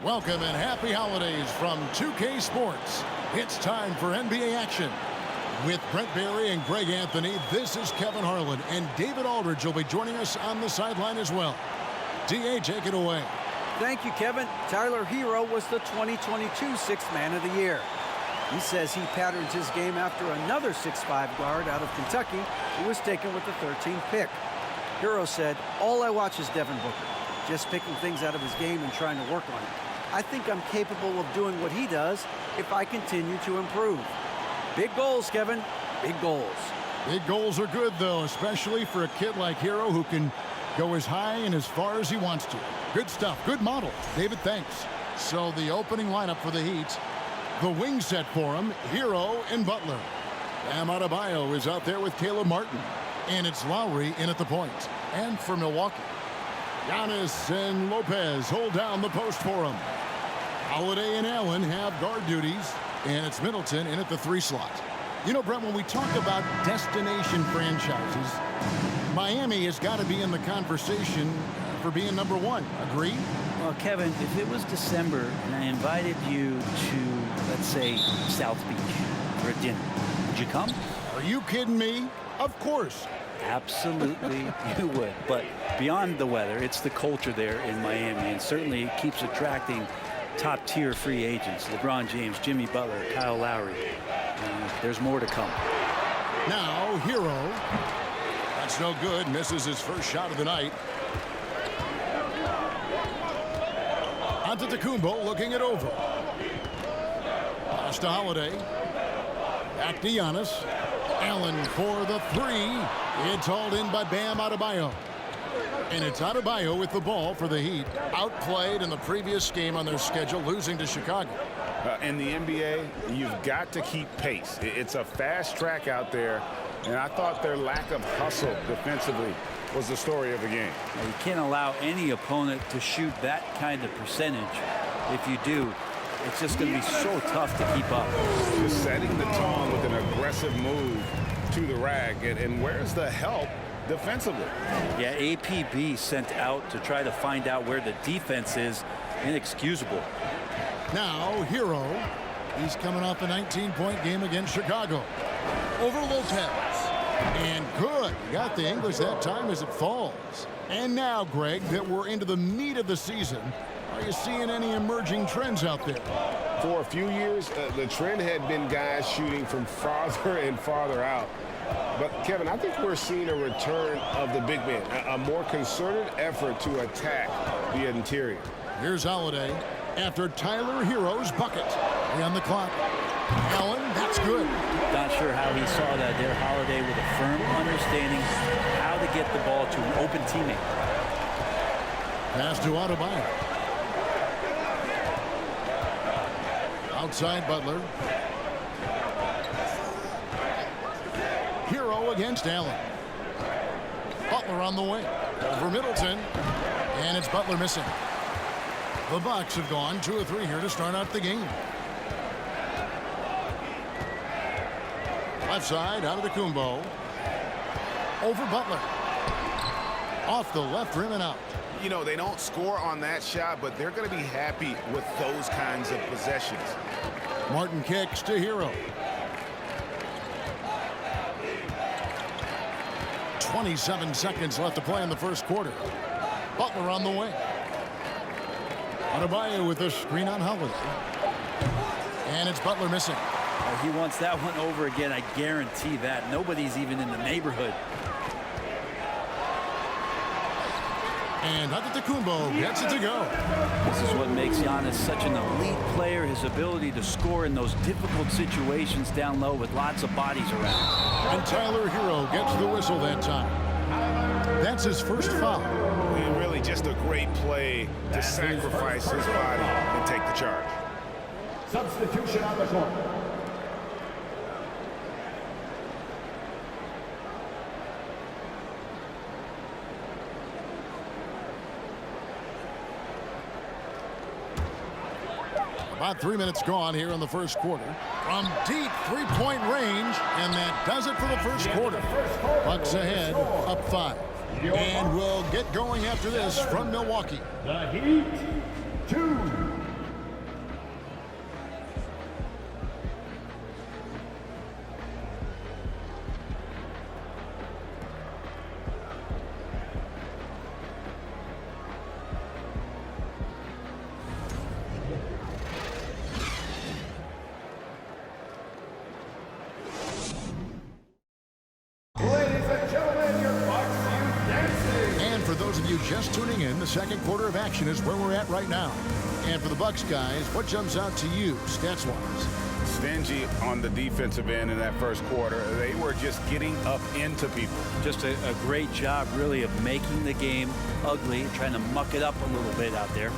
Welcome and happy holidays from 2K Sports. It's time for NBA action. With Brent Barry and Greg Anthony, this is Kevin Harlan, and David Aldridge will be joining us on the sideline as well. DA, take it away. Thank you, Kevin. Tyler Hero was the 2022 Sixth Man of the Year. He says he patterns his game after another 6'5" guard out of Kentucky who was taken with the 13th pick. Hero said, "All I watch is Devin Booker, just picking things out of his game and trying to work on it. I think I'm capable of doing what he does if I continue to improve." Big goals, Kevin. Big goals. Big goals are good, though, especially for a kid like Hero who can go as high and as far as he wants to. Good stuff. Good model. David, thanks. So the opening lineup for the Heat. The wing set for him, Hero and Butler. Bam Adebayo is out there with Caleb Martin. And it's Lowry in at the point. And for Milwaukee, Giannis and Lopez hold down the post for him. Holiday and Allen have guard duties. And it's Middleton in at the 3 slot. You know, Brent, when we talk about destination franchises, Miami has got to be in the conversation for being #1. Agree? Well, Kevin, if it was December and I invited you to, let's say, South Beach for a dinner, would you come? Are you kidding me? Of course. Absolutely, you would. But beyond the weather, it's the culture there in Miami, and certainly it keeps attracting top-tier free agents. LeBron James, Jimmy Butler, Kyle Lowry. There's more to come. Now, Hero. That's no good. Misses his first shot of the night. Antetokounmpo looking it over. Pass to Holiday. Back to Giannis. Allen for the 3. It's hauled in by Bam Adebayo. And it's Adebayo with the ball for the Heat. Outplayed in the previous game on their schedule, losing to Chicago. In the NBA, you've got to keep pace. It's a fast track out there, and I thought their lack of hustle defensively was the story of the game. Now, you can't allow any opponent to shoot that kind of percentage. If you do, it's just going to be so tough to keep up. Just setting the tone with an aggressive move to the rack, and where's the help defensively? Yeah, APB sent out to try to find out where the defense is. Inexcusable. Now, Hero. He's coming off a 19-point game against Chicago. Over Lopez. And good. He got the English that time as it falls. And now, Greg, that we're into the meat of the season, are you seeing any emerging trends out there? For a few years, the trend had been guys shooting from farther and farther out. But, Kevin, I think we're seeing a return of the big man, a more concerted effort to attack the interior. Here's Holiday after Tyler Hero's bucket. On the clock. Allen, that's good. Not sure how he saw that there. Holiday with a firm understanding how to get the ball to an open teammate. Pass to Adebayo. Outside Butler. Hero against Allen. Butler on the wing. Over Middleton. And it's Butler missing. The Bucks have gone 2 of 3 here to start out the game. Left side, out of the Antetokounmpo. Over Butler. Off the left rim and out. You know, they don't score on that shot, but they're going to be happy with those kinds of possessions. Martin kicks to Hero. 27 seconds left to play in the first quarter. Butler on the wing. Adebayo with a screen on Holiday. And it's Butler missing. He wants that one over again, I guarantee that. Nobody's even in the neighborhood. And Antetokounmpo gets it to go. This is what makes Giannis such an elite player, his ability to score in those difficult situations down low with lots of bodies around. And Tyler Hero gets the whistle that time. That's his first foul. Really just a great play to sacrifice his body and take the charge. Substitution on the court. About 3 minutes gone here in the first quarter. From deep three-point range, and that does it for the first quarter. Bucks ahead, up 5. And we'll get going after this from Milwaukee. The Heat, 2. just tuning in, the second quarter of action is where we're at right now. And for the Bucks guys, what jumps out to you stats-wise? Stingy on the defensive end in that first quarter. They were just getting up into people. Just a great job, really, of making the game ugly, trying to muck it up a little bit out there.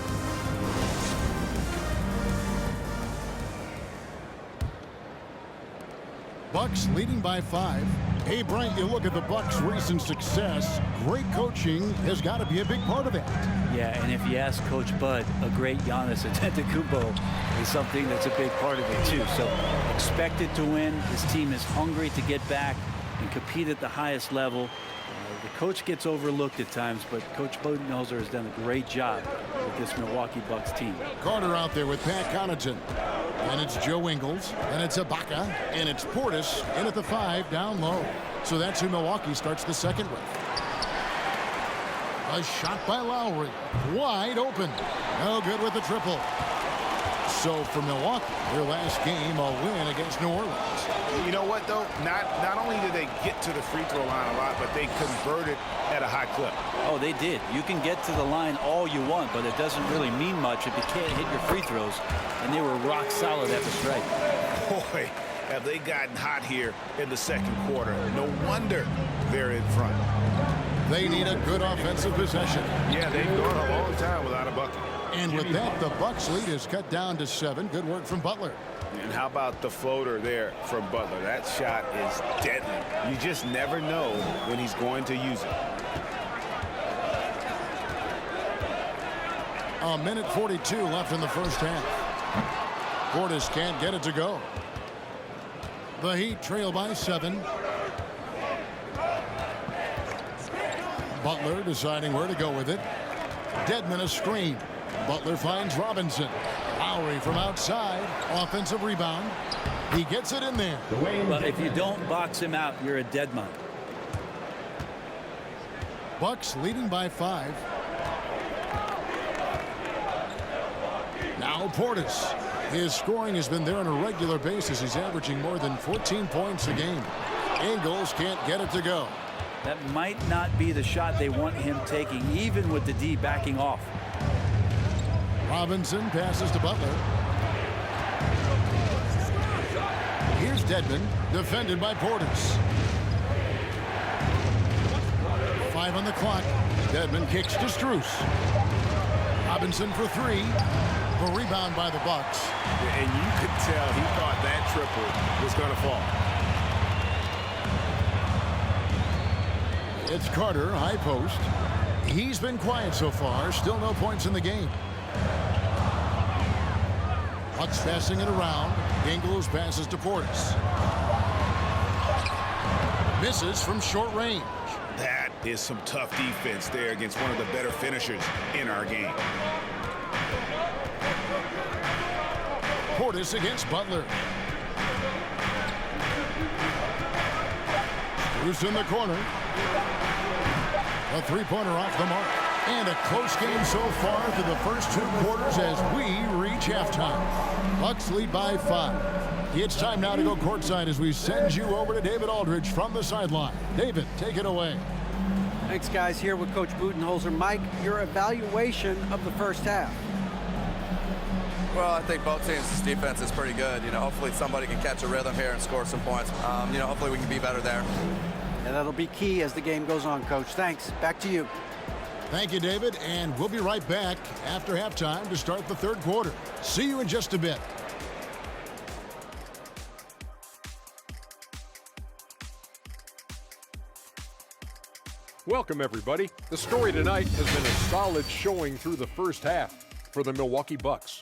Bucks leading by 5. Hey, Bryant, you look at the Bucks' recent success. Great coaching has got to be a big part of that. Yeah, and if you ask Coach Bud, a great Giannis Antetokounmpo is something that's a big part of it too. So expected to win. His team is hungry to get back and compete at the highest level. The coach gets overlooked at times, but Coach Budenholzer has done a great job with this Milwaukee Bucks team. Carter out there with Pat Connaughton. And it's Joe Ingles, and it's Ibaka, and it's Portis in at the 5 down low. So that's who Milwaukee starts the second with. A shot by Lowry, wide open. No good with the triple. So for Milwaukee, their last game, a win against New Orleans. You know what, though? Not only did they get to the free throw line a lot, but they converted at a high clip. Oh, they did. You can get to the line all you want, but it doesn't really mean much if you can't hit your free throws. And they were rock solid at the stripe. Boy, have they gotten hot here in the second quarter. No wonder they're in front. They need a good offensive possession. Yeah, they've gone a long time without a bucket. And with that, the Bucks lead is cut down to 7. Good work from Butler. And how about the floater there from Butler? That shot is deadly. You just never know when he's going to use it. A minute 42 left in the first half. Portis can't get it to go. The Heat trail by 7. Butler deciding where to go with it. Dedmon a screen. Butler finds Robinson. Lowry from outside. Offensive rebound. He gets it in there. But if you don't box him out, you're a dead man. Bucks leading by 5. Now Portis. His scoring has been there on a regular basis. He's averaging more than 14 points a game. Ingles can't get it to go. That might not be the shot they want him taking, even with the D backing off. Robinson passes to Butler. Here's Dedmon, defended by Portis. 5 on the clock. Dedmon kicks to Strus. Robinson for 3. A rebound by the Bucks. And you could tell he thought that triple was going to fall. It's Carter, high post. He's been quiet so far. Still no points in the game. Bucks passing it around. Ingles passes to Portis. Misses from short range. That is some tough defense there against one of the better finishers in our game. Portis against Butler. Bruce in the corner. A three-pointer off the mark. And a close game so far through the first 2 quarters as we reach halftime. Bucks lead by 5. It's time now to go courtside as we send you over to David Aldridge from the sideline. David, take it away. Thanks, guys. Here with Coach Budenholzer. Mike, your evaluation of the first half. Well, I think both teams' defense is pretty good. Hopefully somebody can catch a rhythm here and score some points. Hopefully we can be better there. And that'll be key as the game goes on, Coach. Thanks. Back to you. Thank you, David. And we'll be right back after halftime to start the third quarter. See you in just a bit. Welcome, everybody. The story tonight has been a solid showing through the first half for the Milwaukee Bucks.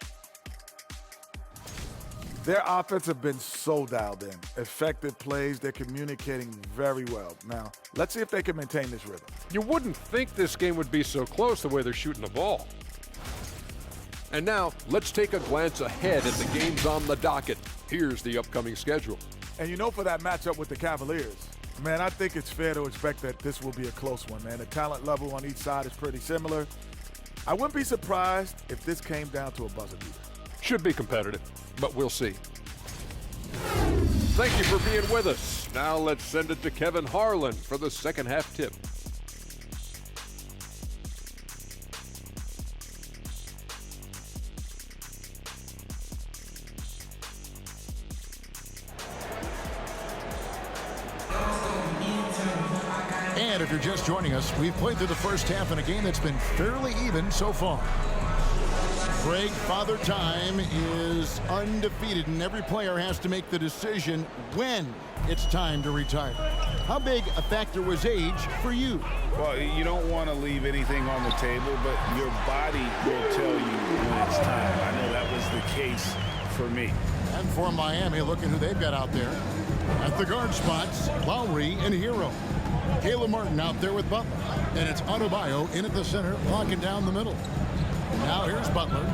Their offense have been so dialed in. Effective plays, they're communicating very well. Now, let's see if they can maintain this rhythm. You wouldn't think this game would be so close the way they're shooting the ball. And now, let's take a glance ahead at the games on the docket. Here's the upcoming schedule. And for that matchup with the Cavaliers, man, I think it's fair to expect that this will be a close one, man. The talent level on each side is pretty similar. I wouldn't be surprised if this came down to a buzzer beater. Should be competitive, but we'll see. Thank you for being with us. Now let's send it to Kevin Harlan for the second half tip. And if you're just joining us, we've played through the first half in a game that's been fairly even so far. Greg, Father Time is undefeated, and every player has to make the decision when it's time to retire. How big a factor was age for you? Well, you don't want to leave anything on the table, but your body will tell you when it's time. I know that was the case for me. And for Miami, look at who they've got out there. At the guard spots, Lowry and Hero. Caleb Martin out there with Butler. And it's Adebayo in at the center, locking down the middle. Now here's Butler.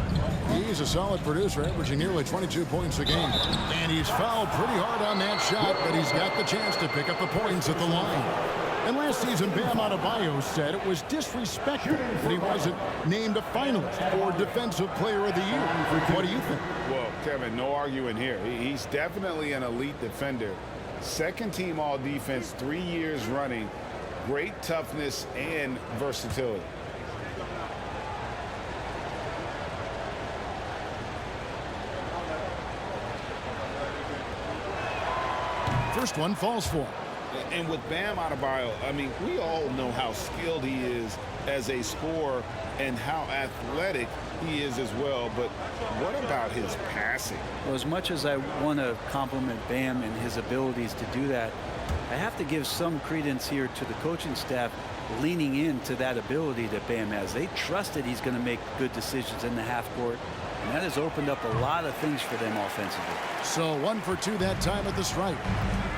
He's a solid producer, averaging nearly 22 points a game. And he's fouled pretty hard on that shot, but he's got the chance to pick up the points at the line. And last season, Bam Adebayo said it was disrespectful that he wasn't named a finalist for Defensive Player of the Year. What do you think? Well, Kevin, no arguing here. He's definitely an elite defender. Second team all defense 3 years running. Great toughness and versatility. First one falls for him. And with Bam Adebayo, I mean, we all know how skilled he is as a scorer and how athletic he is as well. But what about his passing? Well, as much as I want to compliment Bam and his abilities to do that, I have to give some credence here to the coaching staff leaning into that ability that Bam has. They trust that he's going to make good decisions in the half court, and that has opened up a lot of things for them offensively. So 1 for 2 that time at the stripe.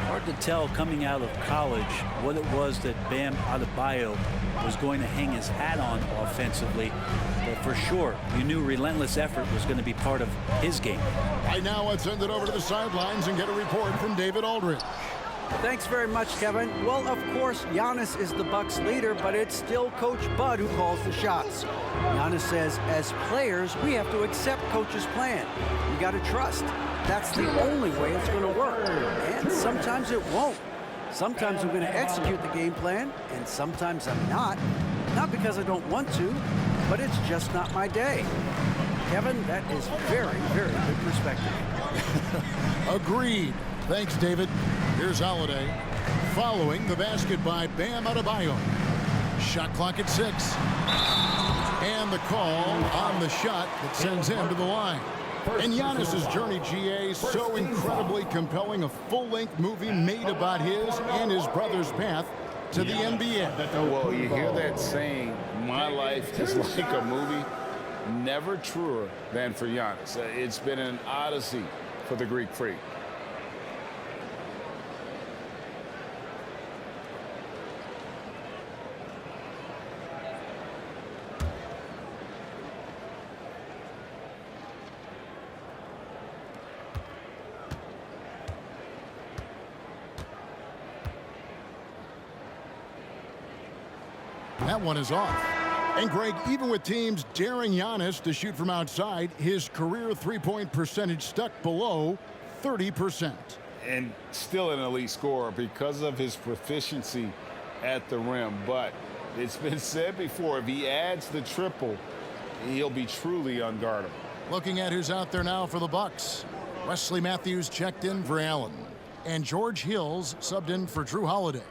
Hard to tell coming out of college what it was that Bam Adebayo was going to hang his hat on offensively. But for sure, you knew relentless effort was going to be part of his game. Right now, let's send it over to the sidelines and get a report from David Aldridge. Thanks very much, Kevin. Well, of course, Giannis is the Bucks leader, but it's still Coach Bud who calls the shots. Giannis says, as players, we have to accept Coach's plan. We got to trust. That's the only way it's going to work. And sometimes it won't. Sometimes I'm going to execute the game plan, and sometimes I'm not. Not because I don't want to, but it's just not my day. Kevin, that is very, very good perspective. Agreed. Thanks, David. Here's Holiday. Following the basket by Bam Adebayo. Shot clock at 6. And the call on the shot that sends him to the line. And Giannis's journey, GA, so incredibly compelling. A full-length movie made about his and his brother's path to the NBA. Well, you hear that saying, my life is like a movie. Never truer than for Giannis. It's been an odyssey for the Greek freak. That one is off. And Greg, even with teams daring Giannis to shoot from outside, his career three-point percentage stuck below 30%. And still an elite scorer because of his proficiency at the rim. But it's been said before, if he adds the triple, he'll be truly unguardable. Looking at who's out there now for the Bucks. Wesley Matthews checked in for Allen. And George Hills subbed in for Drew Holiday.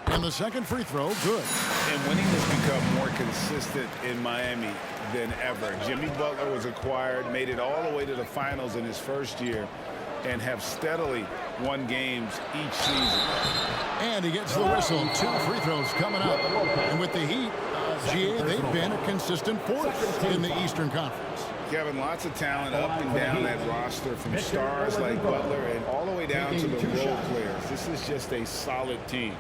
And the second free throw, good. And winning has become more consistent in Miami than ever. Jimmy Butler was acquired, made it all the way to the finals in his first year, and have steadily won games each season. And he gets the whistle. 2 free throws coming up. And with the Heat, GA, they've been a consistent force in the Eastern Conference. Kevin, lots of talent up and down that roster, from stars like Butler and all the way down to the role players. This is just a solid team.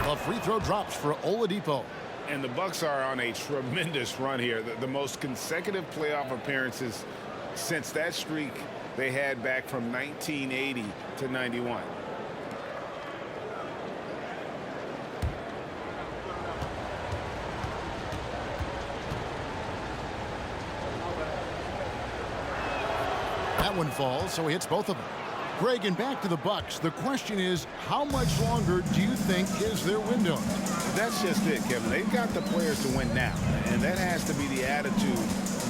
A free throw drops for Oladipo. And the Bucks are on a tremendous run here. The most consecutive playoff appearances since that streak they had back from 1980 to 91. That one falls, so he hits both of them. Greg, and back to the Bucks. The question is, how much longer do you think is their window? That's just it, Kevin. They've got the players to win now, and that has to be the attitude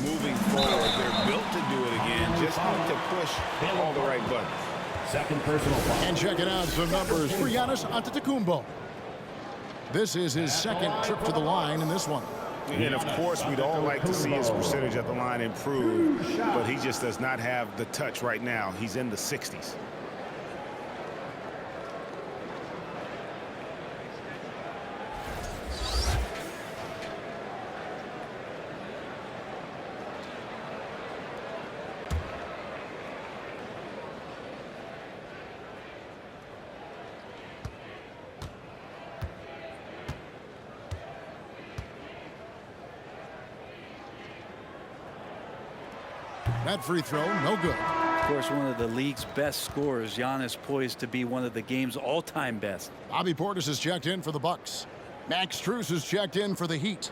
moving forward. They're built to do it again. Just need to push all the right buttons. Second personal foul. And check it out, some numbers for Giannis Antetokounmpo. This is his second trip to the line in this one. And of course, we'd all like to see his percentage at the line improve, but he just does not have the touch right now. He's in the 60s. That free throw, no good. Of course, one of the league's best scorers. Giannis poised to be one of the game's all-time best. Bobby Portis has checked in for the Bucks. Max Strus has checked in for the Heat.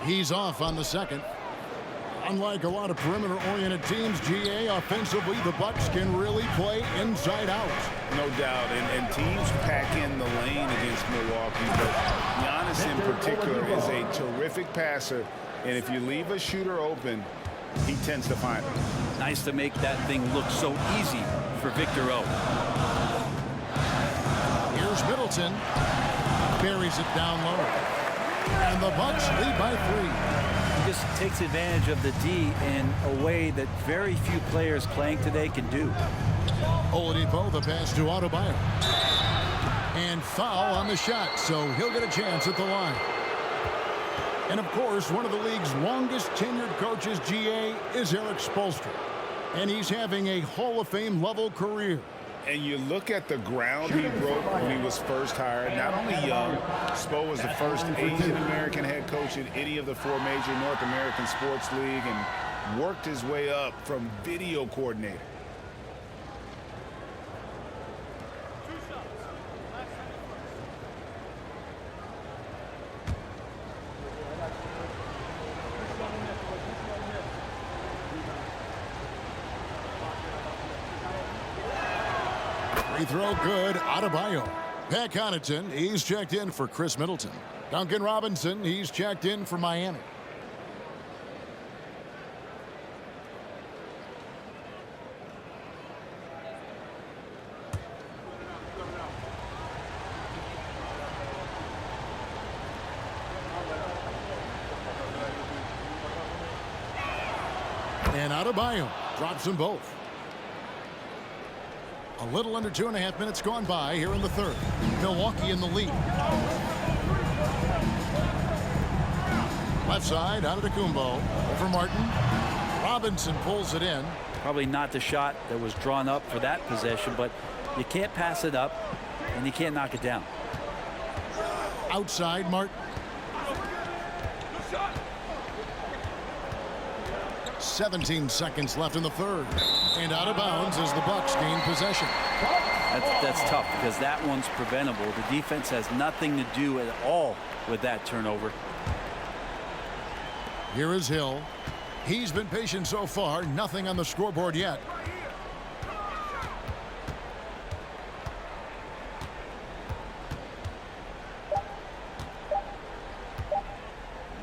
He's off on the second. Unlike a lot of perimeter-oriented teams, GA, offensively, the Bucks can really play inside out. No doubt, and teams pack in the lane against Milwaukee, but Giannis in particular is a terrific passer, and if you leave a shooter open, he tends to find them. Nice to make that thing look so easy for Victor O. Here's Middleton. Buries it down low. And the Bucks lead by 3. He just takes advantage of the D in a way that very few players playing today can do. Oladipo, the pass to Adebayo. And foul on the shot, so he'll get a chance at the line. And of course, one of the league's longest tenured coaches, GA, is Eric Spoelstra. And he's having a Hall of Fame level career. And you look at the ground he broke when he was first hired. Not only young, Spo was the first Asian-American head coach in any of the 4 major North American sports league and worked his way up from video coordinator. Free throw good, Adebayo. Pat Connaughton, he's checked in for Chris Middleton. Duncan Robinson, he's checked in for Miami. And Adebayo drops them both. A little under 2.5 minutes gone by here in the third. Milwaukee in the lead. Left side, Antetokounmpo over Martin. Robinson pulls it in. Probably not the shot that was drawn up for that possession, but you can't pass it up and you can't knock it down. Outside, Martin. 17 seconds left in the third. And out of bounds as the Bucks gain possession. That's tough because that one's preventable. The defense has nothing to do at all with that turnover. Here is Hill. He's been patient so far. Nothing on the scoreboard yet.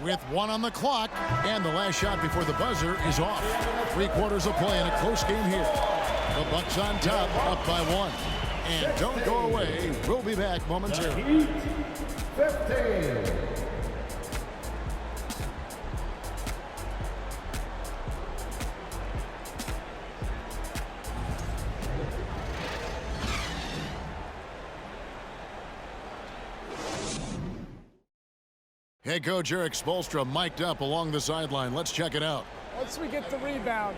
With 1 on the clock, and the last shot before the buzzer is off. 3/4 of play in a close game here. The Bucks on top, up by 1. And don't go away. We'll be back momentarily. 15. Head coach Eric Spoelstra mic'd up along the sideline. Let's check it out. Once we get the rebound,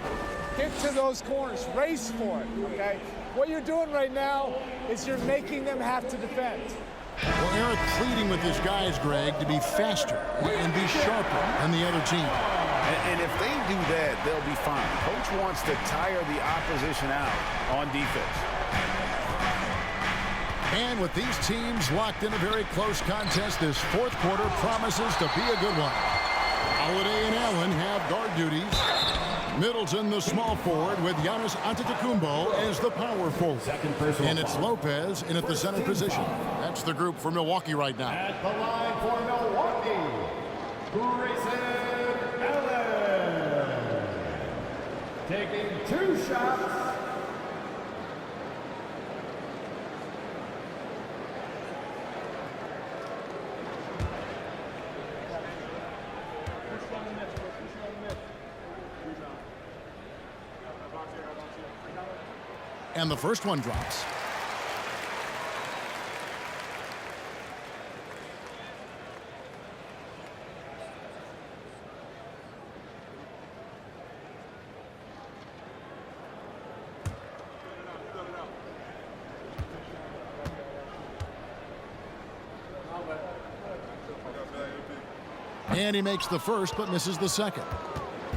get to those corners, race for it, okay? What you're doing right now is you're making them have to defend. Well, Eric pleading with his guys, Greg, to be faster and be sharper than the other team. And if they do that, they'll be fine. Coach wants to tire the opposition out on defense. And with these teams locked in a very close contest, this fourth quarter promises to be a good one. Holiday and Allen have guard duties. Middleton, the small forward, with Giannis Antetokounmpo as the power forward. And it's Lopez in at the center position. That's the group for Milwaukee right now. At the line for Milwaukee, Grayson Allen. Taking 2 shots. And the first one drops. And he makes the first but misses the second.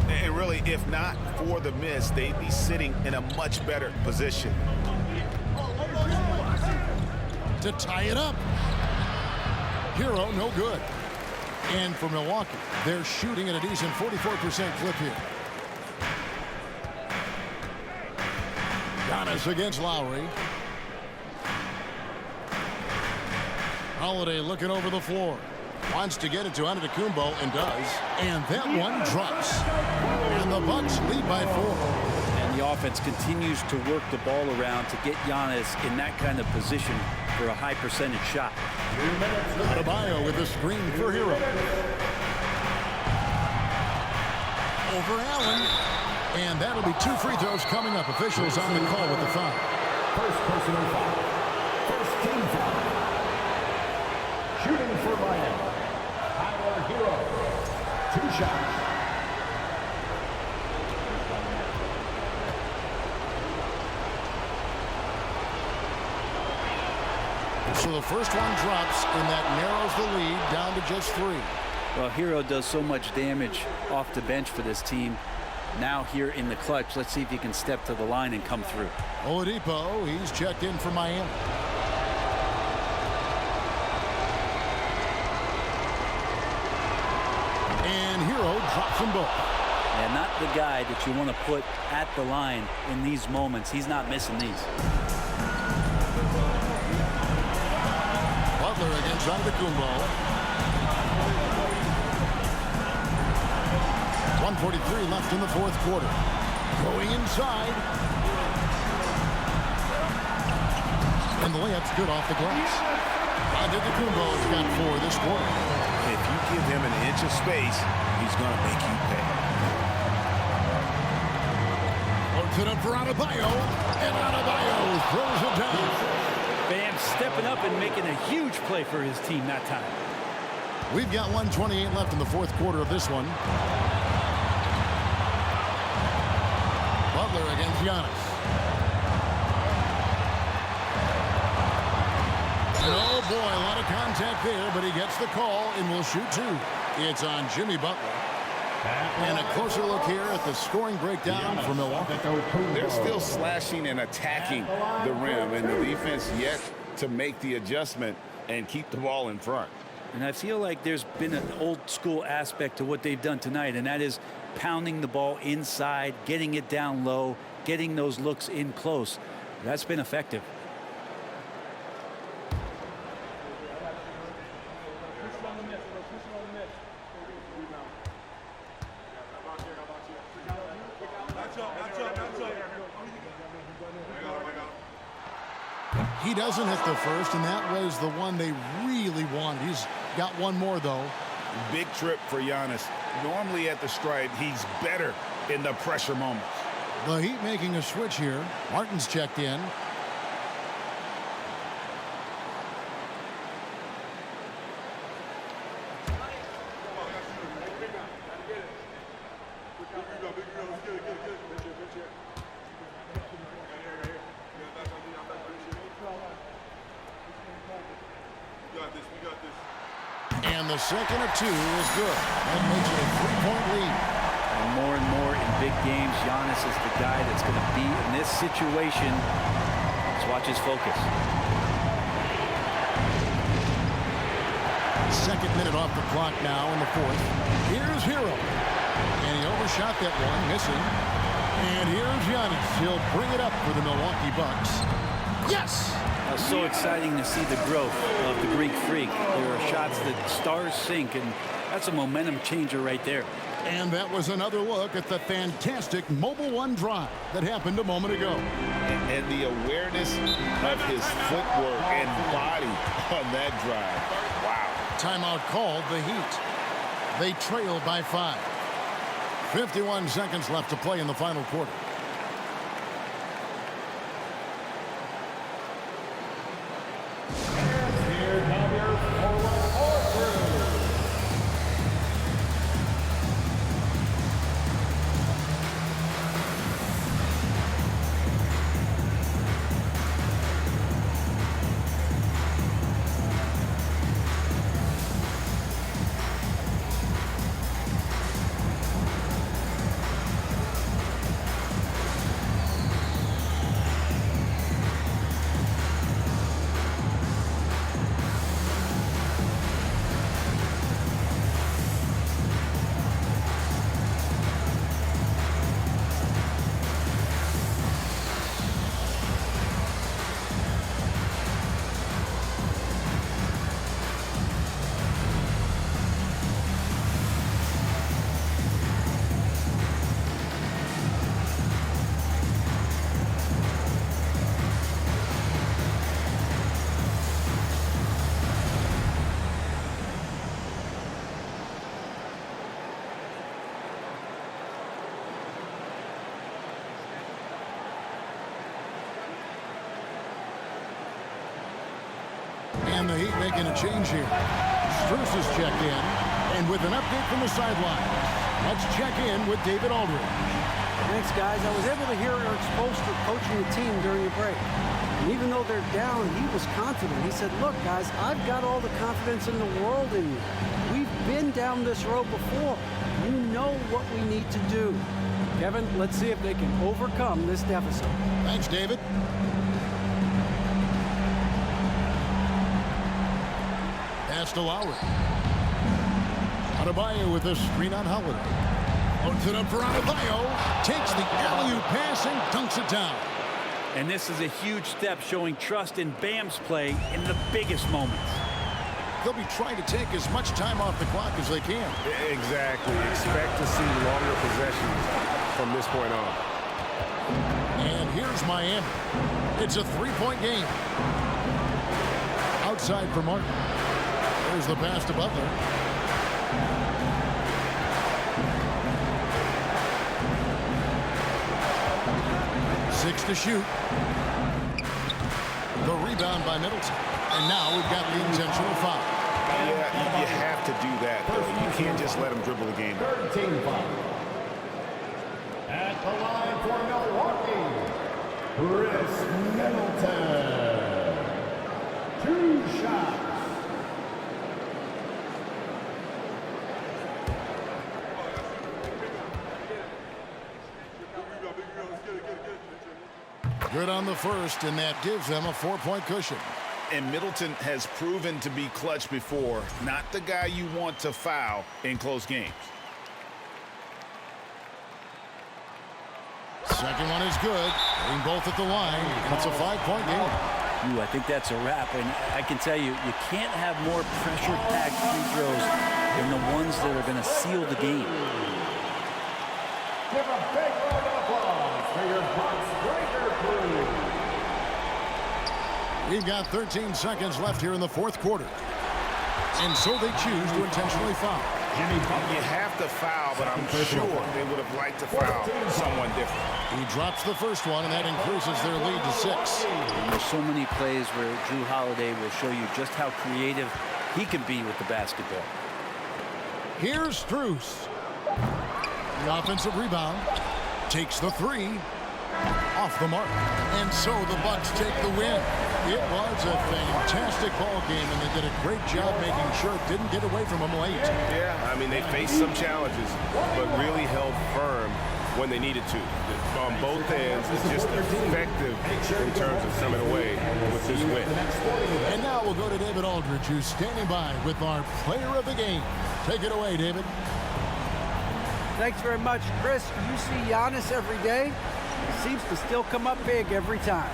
And really, if not for the miss, they'd be sitting in a much better position. To tie it up. Hero, no good. And for Milwaukee, they're shooting at a decent 44% clip here. Giannis against Lowry. Holiday looking over the floor. Wants to get it to Antetokounmpo and does. And that one drops. And the Bucks lead by 4. And the offense continues to work the ball around to get Giannis in that kind of position for a high percentage shot. Adebayo with a screen for Hero. Over Allen. And that'll be 2 free throws coming up. Officials on the call with the foul. First personal foul. First team foul. Shooting for Miami. Hero. 2 shots. So the first one drops, and that narrows the lead down to just 3. Well, Hero does so much damage off the bench for this team. Now here in the clutch, let's see if he can step to the line and come through. Oladipo, he's checked in for Miami. And Hero drops them both. And not the guy that you want to put at the line in these moments. He's not missing these. Butler against Antetokounmpo. 1:43 left in the fourth quarter. Going inside. And the layup's good off the glass. Antetokounmpo's got 4 this quarter. If you give him an inch of space, he's going to make you pay. Puts it up for Adebayo, and Adebayo throws it down. Bam stepping up and making a huge play for his team that time. We've got 1:28 left in the fourth quarter of this one. Butler against Giannis. And oh boy, a lot of contact there, but he gets the call and will shoot 2. It's on Jimmy Butler. And a closer look here at the scoring breakdown for Milwaukee. They're still slashing and attacking the rim, and the defense yet to make the adjustment and keep the ball in front. And I feel like there's been an old school aspect to what they've done tonight, and that is pounding the ball inside, getting it down low, getting those looks in close. That's been effective. He doesn't hit the first, and that was the one they really wanted. He's got one more, though. Big trip for Giannis. Normally at the stripe, he's better in the pressure moments. The Heat making a switch here. Martin's checked in. And the second of two is good. That makes it a 3-point lead. And more in big games, Giannis is the guy that's going to be in this situation. Let's watch his focus. Second minute off the clock now in the fourth. Here's Hero. And he overshot that one, missing. And here's Giannis. He'll bring it up for the Milwaukee Bucks. Yes! So exciting to see the growth of the Greek Freak. There are shots that stars sink, and that's a momentum changer right there. And that was another look at the fantastic Mobile One drive that happened a moment ago. And the awareness of his footwork and body on that drive. Wow. Timeout called, the Heat. They trail by 5. 51 seconds left to play in the final quarter. Here come your forward horses. And the Heat making a change here. Strus has checked in. And with an update from the sideline, let's check in with David Aldridge. Thanks, guys. I was able to hear Eric Spoelstra coaching the team during the break. And even though they're down, he was confident. He said, look, guys, I've got all the confidence in the world in you. We've been down this road before. You know what we need to do. Kevin, let's see if they can overcome this deficit. Thanks, David. Pass to Lowry. Adebayo with a screen on Holiday. Loads it up for Adebayo. Takes the alley-oop pass and dunks it down. And this is a huge step showing trust in Bam's play in the biggest moments. They'll be trying to take as much time off the clock as they can. Exactly. Expect to see longer possessions from this point on. And here's Miami. It's a 3-point game. Outside for Martin. There's the pass to Butler. Six to shoot. The rebound by Middleton. And now we've got the intentional foul. Yeah, you have to do that, though. You can't just let him dribble the game. 13 foul. At the line for Milwaukee, Chris Middleton. 2 shots. Good on the first, and that gives them a 4-point cushion. And Middleton has proven to be clutch before. Not the guy you want to foul in close games. Second one is good. Getting both at the line, and it's a 5-point game. Ooh, I think that's a wrap. And I can tell you, you can't have more pressure-packed free throws than the ones that are going to seal the game. Give a big round of applause for your Bucks breaker crew. We've got 13 seconds left here in the fourth quarter. And so they choose to intentionally foul. You have to foul, but I'm sure they would have liked to foul someone different. He drops the first one, and that increases their lead to 6. And there's so many plays where Drew Holiday will show you just how creative he can be with the basketball. Here's Strus. The offensive rebound. Takes the 3. Off the mark. And so the Bucks take the win. It was a fantastic ball game, and they did a great job making sure it didn't get away from them late. Yeah, I mean, they faced some challenges, but really held firm when they needed to. On both ends, it's just effective in terms of coming away with this win. And now we'll go to David Aldridge, who's standing by with our player of the game. Take it away, David. Thanks very much, Chris. You see Giannis every day. He seems to still come up big every time.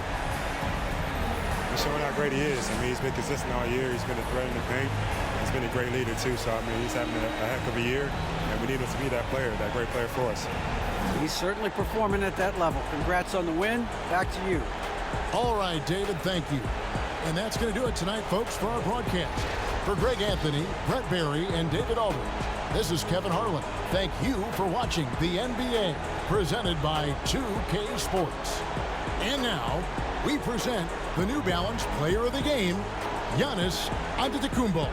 He's showing how great he is. I mean, he's been consistent all year. He's been a threat in the paint. He's been a great leader, too. So, I mean, he's having a heck of a year, and we need him to be that player, that great player for us. He's certainly performing at that level. Congrats on the win. Back to you. All right, David, thank you. And that's going to do it tonight, folks, for our broadcast. For Greg Anthony, Brett Barry, and David Aldridge, this is Kevin Harlan. Thank you for watching the NBA, presented by 2K Sports. And now, we present the New Balance Player of the Game, Giannis Antetokounmpo.